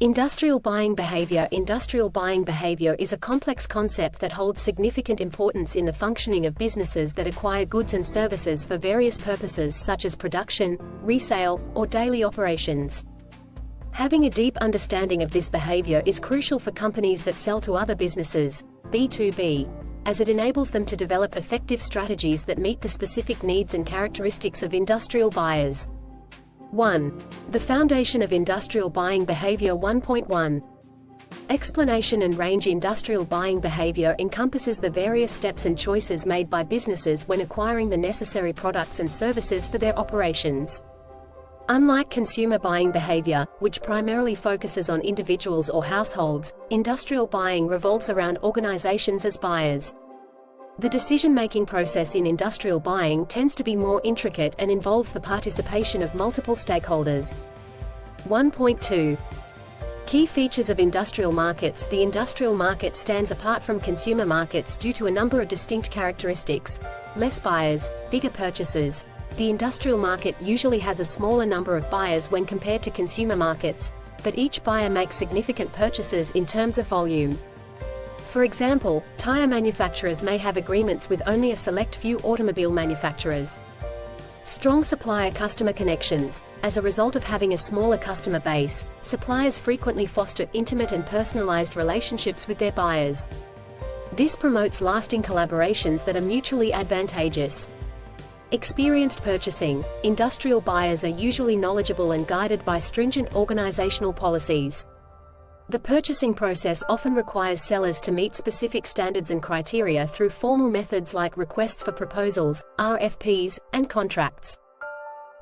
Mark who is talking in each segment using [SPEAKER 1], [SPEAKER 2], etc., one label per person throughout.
[SPEAKER 1] Industrial buying behavior. Industrial buying behavior is a complex concept that holds significant importance in the functioning of businesses that acquire goods and services for various purposes such as production, resale, or daily operations. Having a deep understanding of this behavior is crucial for companies that sell to other businesses, B2B, as it enables them to develop effective strategies that meet the specific needs and characteristics of industrial buyers. 1. The foundation of industrial buying behavior. 1.1. Explanation and range. Industrial buying behavior encompasses the various steps and choices made by businesses when acquiring the necessary products and services for their operations. Unlike consumer buying behavior, which primarily focuses on individuals or households, industrial buying revolves around organizations as buyers. The decision-making process in industrial buying tends to be more intricate and involves the participation of multiple stakeholders. 1.2. Key features of industrial markets. The industrial market stands apart from consumer markets due to a number of distinct characteristics: less buyers, bigger purchasers. The industrial market usually has a smaller number of buyers when compared to consumer markets, but each buyer makes significant purchases in terms of volume. For example, tire manufacturers may have agreements with only a select few automobile manufacturers. Strong supplier-customer connections. As a result of having a smaller customer base, suppliers frequently foster intimate and personalized relationships with their buyers. This promotes lasting collaborations that are mutually advantageous. Experienced purchasing. Industrial buyers are usually knowledgeable and guided by stringent organizational policies. The purchasing process often requires sellers to meet specific standards and criteria through formal methods like requests for proposals, RFPs, and contracts.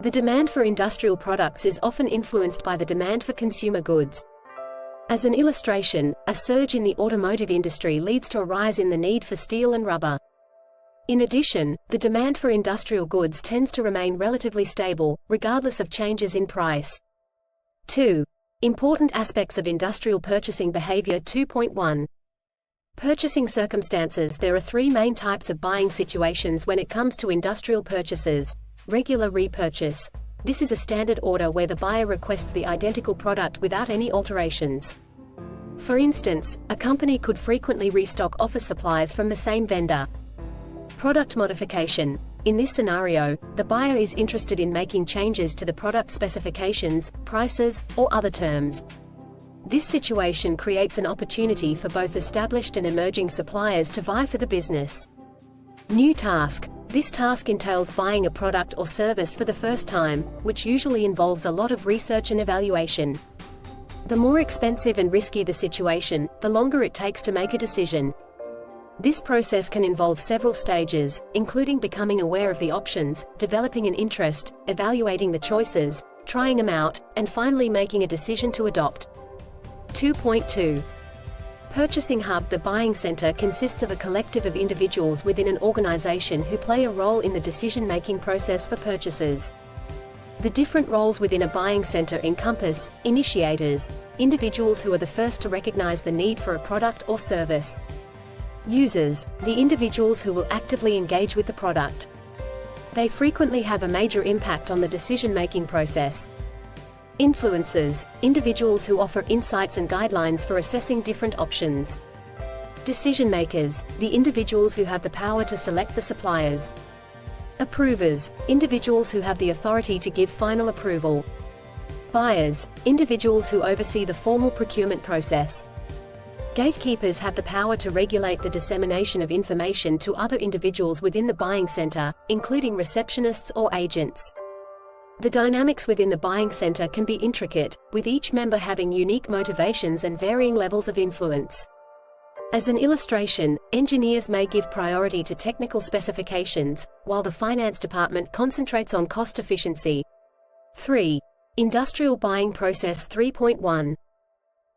[SPEAKER 1] The demand for industrial products is often influenced by the demand for consumer goods. As an illustration, a surge in the automotive industry leads to a rise in the need for steel and rubber. In addition, the demand for industrial goods tends to remain relatively stable, regardless of changes in price. 2. Important aspects of industrial purchasing behavior. 2.1. Purchasing circumstances. There are three main types of buying situations when it comes to industrial purchases. Regular repurchase. This is a standard order where the buyer requests the identical product without any alterations. For instance, a company could frequently restock office supplies from the same vendor. Product modification. In this scenario, the buyer is interested in making changes to the product specifications, prices, or other terms. This situation creates an opportunity for both established and emerging suppliers to vie for the business. New task. This task entails buying a product or service for the first time, which usually involves a lot of research and evaluation. The more expensive and risky the situation, the longer it takes to make a decision. This process can involve several stages, including becoming aware of the options, developing an interest, evaluating the choices, trying them out, and finally making a decision to adopt. 2.2. Purchasing hub. The buying center consists of a collective of individuals within an organization who play a role in the decision-making process for purchases. The different roles within a buying center encompass: initiators, individuals who are the first to recognize the need for a product or service; users, the individuals who will actively engage with the product. They frequently have a major impact on the decision-making process. Influencers, individuals who offer insights and guidelines for assessing different options. Decision-makers, the individuals who have the power to select the suppliers. Approvers, individuals who have the authority to give final approval. Buyers, individuals who oversee the formal procurement process. Gatekeepers have the power to regulate the dissemination of information to other individuals within the buying center, including receptionists or agents. The dynamics within the buying center can be intricate, with each member having unique motivations and varying levels of influence. As an illustration, engineers may give priority to technical specifications, while the finance department concentrates on cost efficiency. 3. Industrial buying process. 3.1.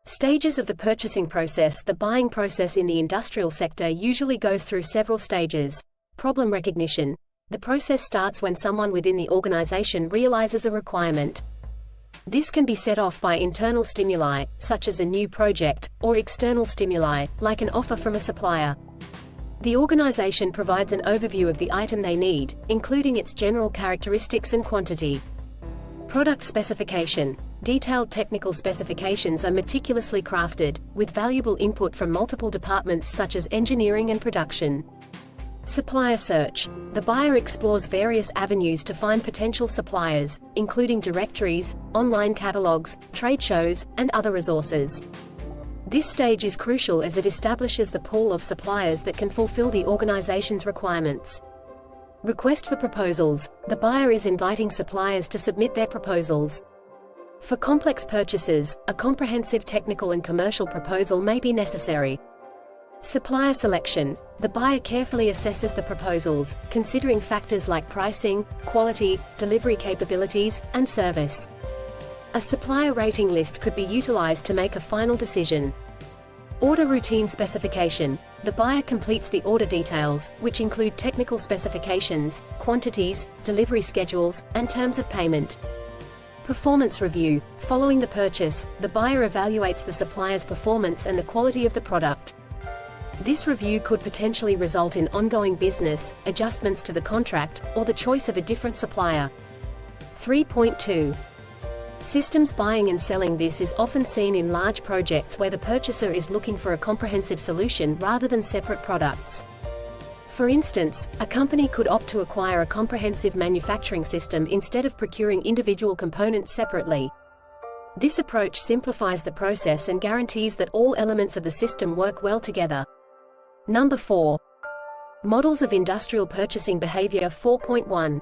[SPEAKER 1] Stages of the purchasing process. The buying process in the industrial sector usually goes through several stages. Problem recognition. The process starts when someone within the organization realizes a requirement. This can be set off by internal stimuli, such as a new project, or external stimuli, like an offer from a supplier. The organization provides an overview of the item they need, including its general characteristics and quantity. Product specification. Detailed technical specifications are meticulously crafted, with valuable input from multiple departments such as engineering and production. Supplier search. The buyer explores various avenues to find potential suppliers, including directories, online catalogs, trade shows, and other resources. This stage is crucial as it establishes the pool of suppliers that can fulfill the organization's requirements. Request for proposals. The buyer is inviting suppliers to submit their proposals. For complex purchases, a comprehensive technical and commercial proposal may be necessary. Supplier selection. The buyer carefully assesses the proposals, considering factors like pricing, quality, delivery capabilities, and service. A supplier rating list could be utilized to make a final decision. Order routine specification. The buyer completes the order details, which include technical specifications, quantities, delivery schedules, and terms of payment. Performance review. Following the purchase, the buyer evaluates the supplier's performance and the quality of the product. This review could potentially result in ongoing business, adjustments to the contract, or the choice of a different supplier. 3.2. Systems buying and selling. This is often seen in large projects where the purchaser is looking for a comprehensive solution rather than separate products. For instance, a company could opt to acquire a comprehensive manufacturing system instead of procuring individual components separately. This approach simplifies the process and guarantees that all elements of the system work well together. Number 4. Models of industrial purchasing behavior. 4.1.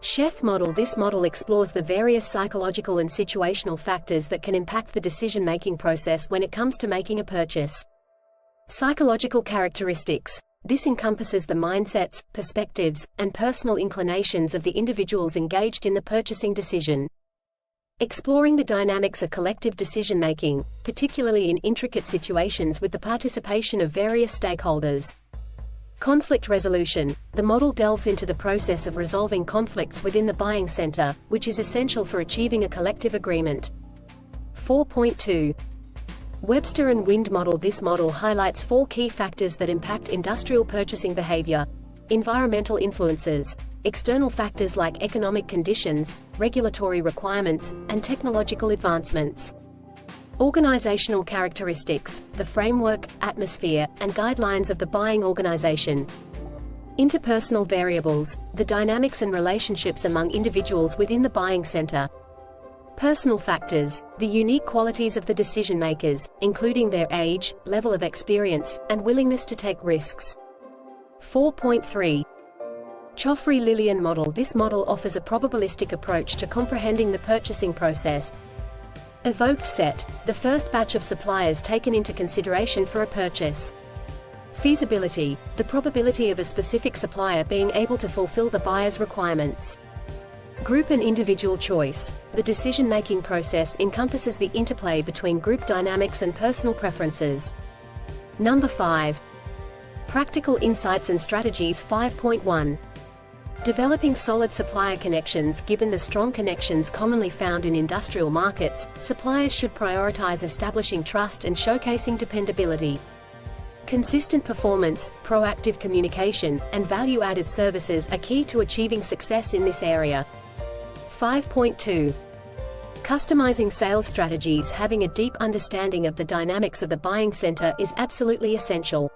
[SPEAKER 1] Chef model. This model explores the various psychological and situational factors that can impact the decision-making process when it comes to making a purchase. Psychological characteristics. This encompasses the mindsets, perspectives, and personal inclinations of the individuals engaged in the purchasing decision. Exploring the dynamics of collective decision-making, particularly in intricate situations with the participation of various stakeholders. Conflict resolution. The model delves into the process of resolving conflicts within the buying center, which is essential for achieving a collective agreement. 4.2. Webster and Wind model. This model highlights 4 key factors that impact industrial purchasing behavior: environmental influences, external factors like economic conditions, regulatory requirements, and technological advancements. Organizational characteristics, the framework, atmosphere, and guidelines of the buying organization. Interpersonal variables, the dynamics and relationships among individuals within the buying center. Personal factors, the unique qualities of the decision-makers, including their age, level of experience, and willingness to take risks. 4.3. Joffre-Lillian model. This model offers a probabilistic approach to comprehending the purchasing process. Evoked set, the first batch of suppliers taken into consideration for a purchase. Feasibility, the probability of a specific supplier being able to fulfill the buyer's requirements. Group and individual choice, the decision-making process encompasses the interplay between group dynamics and personal preferences. Number 5. Practical insights and strategies. 5.1. Developing solid supplier connections. Given the strong connections commonly found in industrial markets, suppliers should prioritize establishing trust and showcasing dependability. Consistent performance, proactive communication, and value-added services are key to achieving success in this area. 5.2. Customizing sales strategies. Having a deep understanding of the dynamics of the buying center is absolutely essential.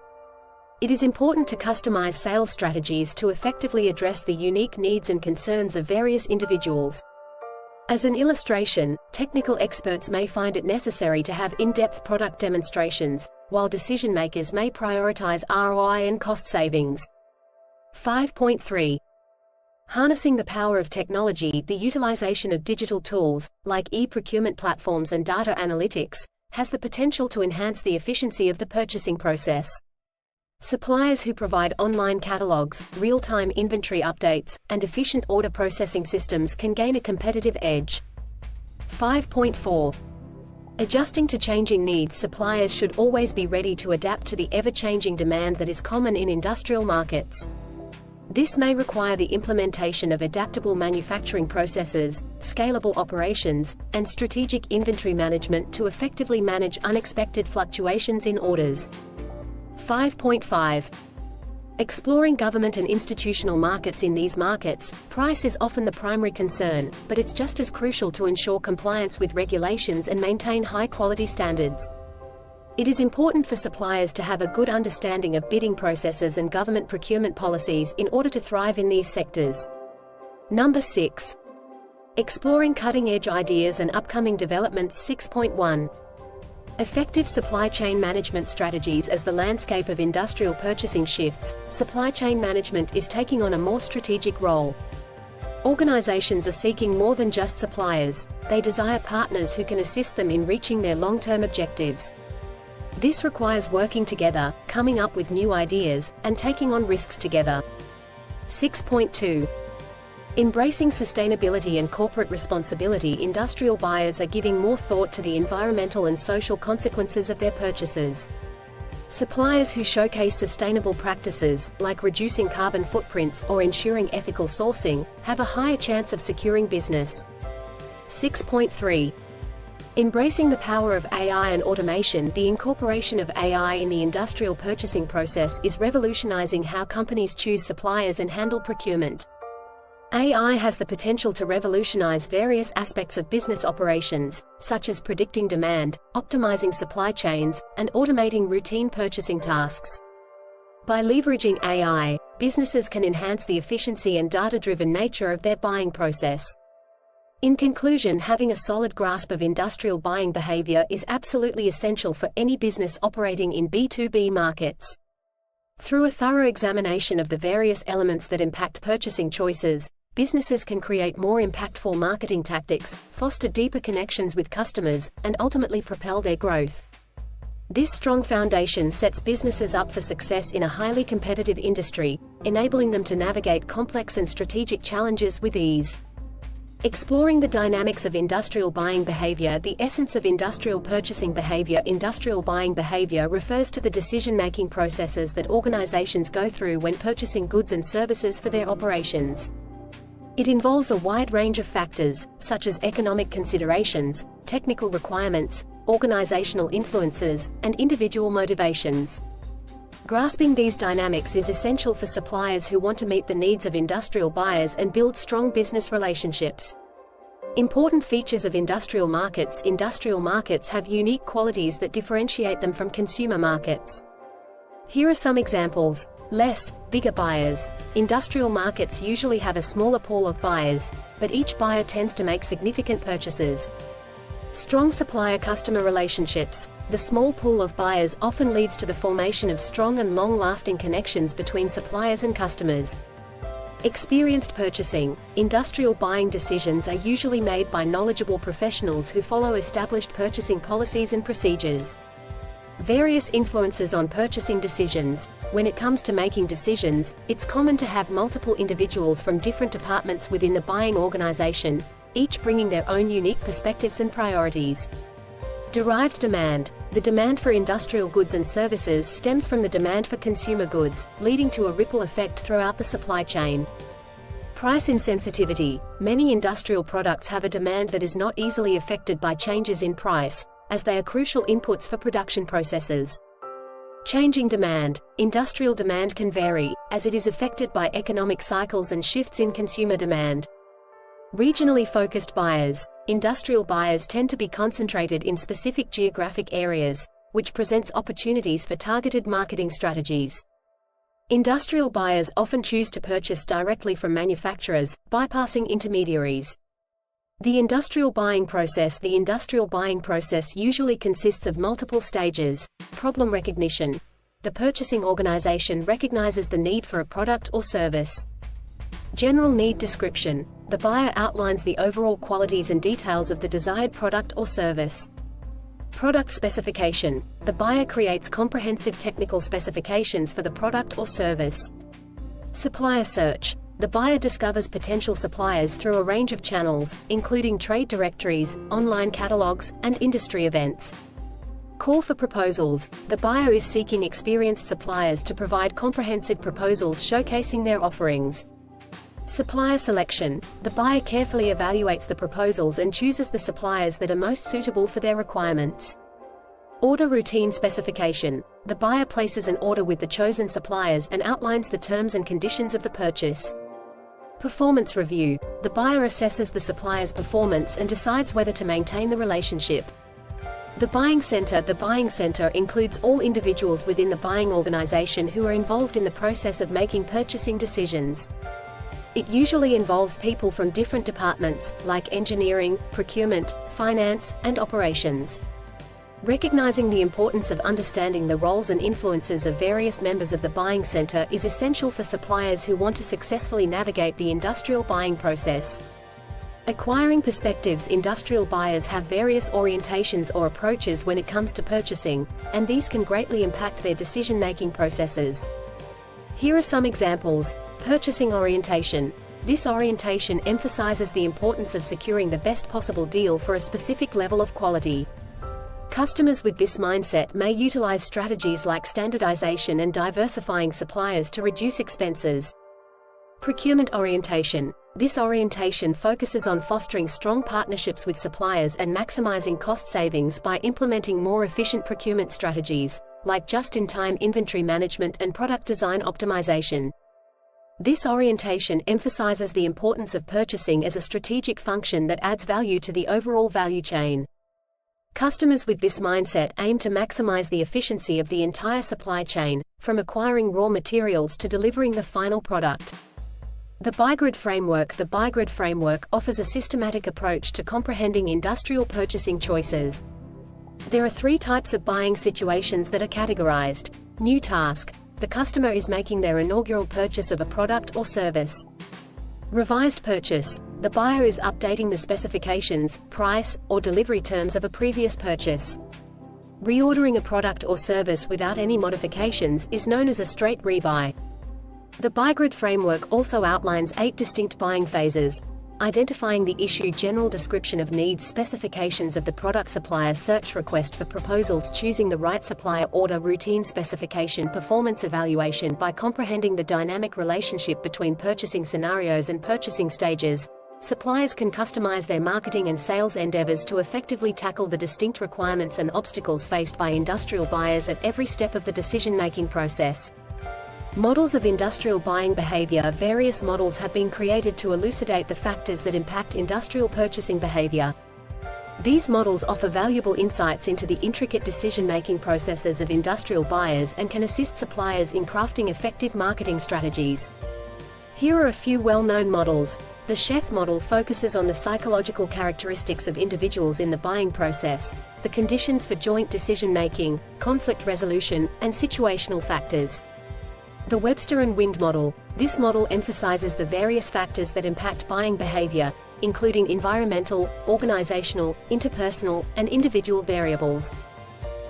[SPEAKER 1] It is important to customize sales strategies to effectively address the unique needs and concerns of various individuals. As an illustration, technical experts may find it necessary to have in-depth product demonstrations, while decision-makers may prioritize ROI and cost savings. 5.3. Harnessing the power of technology. The utilization of digital tools, like e-procurement platforms and data analytics, has the potential to enhance the efficiency of the purchasing process. Suppliers who provide online catalogs, real-time inventory updates, and efficient order processing systems can gain a competitive edge. 5.4. Adjusting to changing needs. Suppliers should always be ready to adapt to the ever-changing demand that is common in industrial markets. This may require the implementation of adaptable manufacturing processes, scalable operations, and strategic inventory management to effectively manage unexpected fluctuations in orders. 5.5. Exploring government and institutional markets. In these markets, price is often the primary concern, but it's just as crucial to ensure compliance with regulations and maintain high-quality standards. It is important for suppliers to have a good understanding of bidding processes and government procurement policies in order to thrive in these sectors. Number 6. Exploring cutting-edge ideas and upcoming developments. 6.1. Effective supply chain management strategies. As the landscape of industrial purchasing shifts, supply chain management is taking on a more strategic role. Organizations are seeking more than just suppliers; they desire partners who can assist them in reaching their long-term objectives. This requires working together, coming up with new ideas, and taking on risks together. 6.2. Embracing sustainability and corporate responsibility. Industrial buyers are giving more thought to the environmental and social consequences of their purchases. Suppliers who showcase sustainable practices, like reducing carbon footprints or ensuring ethical sourcing, have a higher chance of securing business. 6.3. Embracing the power of AI and automation. The incorporation of AI in the industrial purchasing process is revolutionizing how companies choose suppliers and handle procurement. AI has the potential to revolutionize various aspects of business operations, such as predicting demand, optimizing supply chains, and automating routine purchasing tasks. By leveraging AI, businesses can enhance the efficiency and data-driven nature of their buying process. In conclusion, having a solid grasp of industrial buying behavior is absolutely essential for any business operating in B2B markets. Through a thorough examination of the various elements that impact purchasing choices, businesses can create more impactful marketing tactics, foster deeper connections with customers, and ultimately propel their growth. This strong foundation sets businesses up for success in a highly competitive industry, enabling them to navigate complex and strategic challenges with ease. Exploring the dynamics of industrial buying behavior. The essence of industrial purchasing behavior. Industrial buying behavior refers to the decision-making processes that organizations go through when purchasing goods and services for their operations. It involves a wide range of factors, such as economic considerations, technical requirements, organizational influences, and individual motivations. Grasping these dynamics is essential for suppliers who want to meet the needs of industrial buyers and build strong business relationships. Important features of industrial markets. Industrial markets have unique qualities that differentiate them from consumer markets. Here are some examples. Bigger buyers. Industrial markets usually have a smaller pool of buyers, but each buyer tends to make significant purchases. Strong supplier-customer relationships. The small pool of buyers often leads to the formation of strong and long-lasting connections between suppliers and customers. Experienced purchasing. Industrial buying decisions are usually made by knowledgeable professionals who follow established purchasing policies and procedures. Various influences on purchasing decisions. When it comes to making decisions, it's common to have multiple individuals from different departments within the buying organization, each bringing their own unique perspectives and priorities. Derived demand. The demand for industrial goods and services stems from the demand for consumer goods, leading to a ripple effect throughout the supply chain. Price insensitivity. Many industrial products have a demand that is not easily affected by changes in price, as they are crucial inputs for production processes. Changing demand. Industrial demand can vary, as it is affected by economic cycles and shifts in consumer demand. Regionally focused buyers. Industrial buyers tend to be concentrated in specific geographic areas, which presents opportunities for targeted marketing strategies. Industrial buyers often choose to purchase directly from manufacturers, bypassing intermediaries. The industrial buying process. The industrial buying process usually consists of multiple stages. Problem recognition. The purchasing organization recognizes the need for a product or service. General need description. The buyer outlines the overall qualities and details of the desired product or service. Product specification. The buyer creates comprehensive technical specifications for the product or service. Supplier search. The buyer discovers potential suppliers through a range of channels, including trade directories, online catalogs, and industry events. Call for proposals. The buyer is seeking experienced suppliers to provide comprehensive proposals showcasing their offerings. Supplier selection. The buyer carefully evaluates the proposals and chooses the suppliers that are most suitable for their requirements. Order routine specification. the buyer places an order with the chosen suppliers and outlines the terms and conditions of the purchase. Performance review. The buyer assesses the supplier's performance and decides whether to maintain the relationship. The buying center. The buying center includes all individuals within the buying organization who are involved in the process of making purchasing decisions. It usually involves people from different departments, like engineering, procurement, finance, and operations. Recognizing the importance of understanding the roles and influences of various members of the buying center is essential for suppliers who want to successfully navigate the industrial buying process. Acquiring perspectives. Industrial buyers have various orientations or approaches when it comes to purchasing, and these can greatly impact their decision-making processes. Here are some examples. Purchasing orientation. This orientation emphasizes the importance of securing the best possible deal for a specific level of quality. Customers with this mindset may utilize strategies like standardization and diversifying suppliers to reduce expenses. Procurement orientation. This orientation focuses on fostering strong partnerships with suppliers and maximizing cost savings by implementing more efficient procurement strategies, like just-in-time inventory management and product design optimization. This orientation emphasizes the importance of purchasing as a strategic function that adds value to the overall value chain. Customers with this mindset aim to maximize the efficiency of the entire supply chain, from acquiring raw materials to delivering the final product. The buygrid framework. The buygrid framework offers a systematic approach to comprehending industrial purchasing choices. There are 3 types of buying situations that are categorized. New task. The customer is making their inaugural purchase of a product or service. Revised purchase. The buyer is updating the specifications, price, or delivery terms of a previous purchase. Reordering a product or service without any modifications is known as a straight rebuy. The buygrid framework also outlines 8 distinct buying phases: identifying the issue, general description of needs, specifications of the product, supplier search, request for proposals, choosing the right supplier, order, routine specification, performance evaluation. By comprehending the dynamic relationship between purchasing scenarios and purchasing stages, suppliers can customize their marketing and sales endeavors to effectively tackle the distinct requirements and obstacles faced by industrial buyers at every step of the decision-making process. Models of industrial buying behavior. Various models have been created to elucidate the factors that impact industrial purchasing behavior. These models offer valuable insights into the intricate decision-making processes of industrial buyers and can assist suppliers in crafting effective marketing strategies. Here are a few well-known models. The chef model focuses on the psychological characteristics of individuals in the buying process, the conditions for joint decision-making, conflict resolution, and situational factors. The Webster and Wind model. This model emphasizes the various factors that impact buying behavior, including environmental, organizational, interpersonal, and individual variables.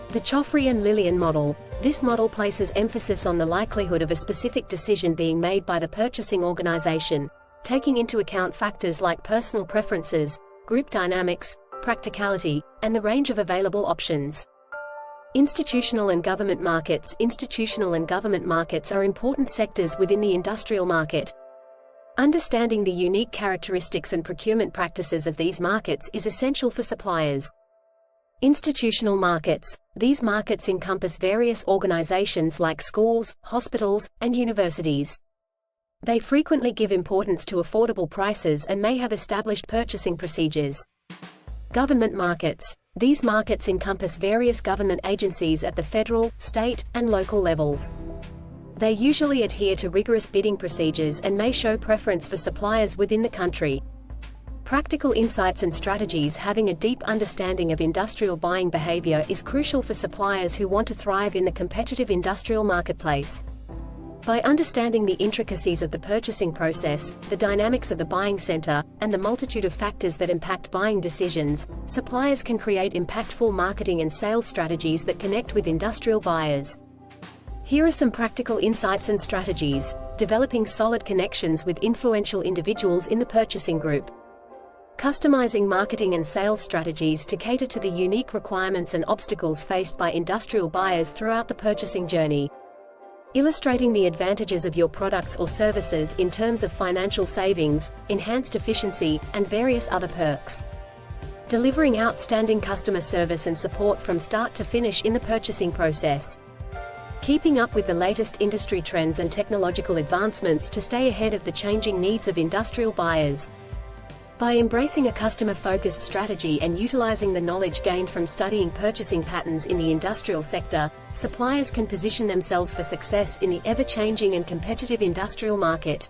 [SPEAKER 1] The Chofri and Lillian model. This model places emphasis on the likelihood of a specific decision being made by the purchasing organization, taking into account factors like personal preferences, group dynamics, practicality, and the range of available options. Institutional and government markets. Institutional and government markets are important sectors within the industrial market. Understanding the unique characteristics and procurement practices of these markets is essential for suppliers. Institutional markets. These markets encompass various organizations like schools, hospitals, and universities. They frequently give importance to affordable prices and may have established purchasing procedures. Government markets. These markets encompass various government agencies at the federal, state, and local levels. They usually adhere to rigorous bidding procedures and may show preference for suppliers within the country. Practical insights and strategies. Having a deep understanding of industrial buying behavior is crucial for suppliers who want to thrive in the competitive industrial marketplace. By understanding the intricacies of the purchasing process, the dynamics of the buying center, and the multitude of factors that impact buying decisions, suppliers can create impactful marketing and sales strategies that connect with industrial buyers. Here are some practical insights and strategies. Developing solid connections with influential individuals in the purchasing group. Customizing marketing and sales strategies to cater to the unique requirements and obstacles faced by industrial buyers throughout the purchasing journey. Illustrating the advantages of your products or services in terms of financial savings, enhanced efficiency, and various other perks. Delivering outstanding customer service and support from start to finish in the purchasing process. keeping up with the latest industry trends and technological advancements to stay ahead of the changing needs of industrial buyers. By embracing a customer-focused strategy and utilizing the knowledge gained from studying purchasing patterns in the industrial sector, suppliers can position themselves for success in the ever-changing and competitive industrial market.